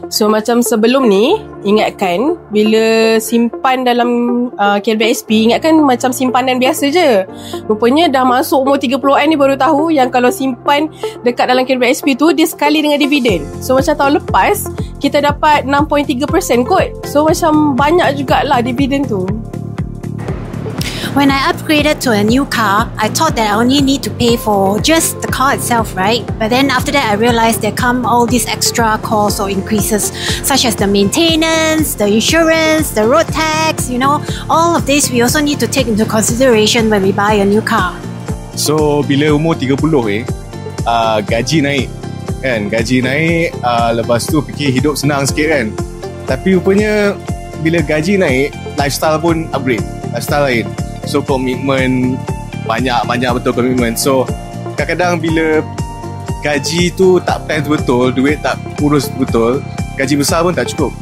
So macam sebelum ni, ingatkan bila simpan dalam KWSP, ingatkan macam simpanan biasa je. Rupanya dah masuk umur 30-an ni baru tahu yang kalau simpan dekat dalam KWSP tu, dia sekali dengan dividen. So macam tahun lepas, kita dapat 6.3% kot. So macam banyak jugalah dividen tu. When I upgraded to a new car, I thought that I only need to pay for just the car itself, right? But then after that, I realized there come all these extra costs or increases, such as the maintenance, the insurance, the road tax, all of this we also need to take into consideration when we buy a new car. So, bila umur 30 gaji naik kan? Gaji naik, lepas tu fikir hidup senang sikit kan? Tapi rupanya bila gaji naik, lifestyle pun upgrade, lifestyle lain. So komitmen banyak betul komitmen. So kadang-kadang bila gaji tu tak plan betul, duit tak urus betul, gaji besar pun tak cukup.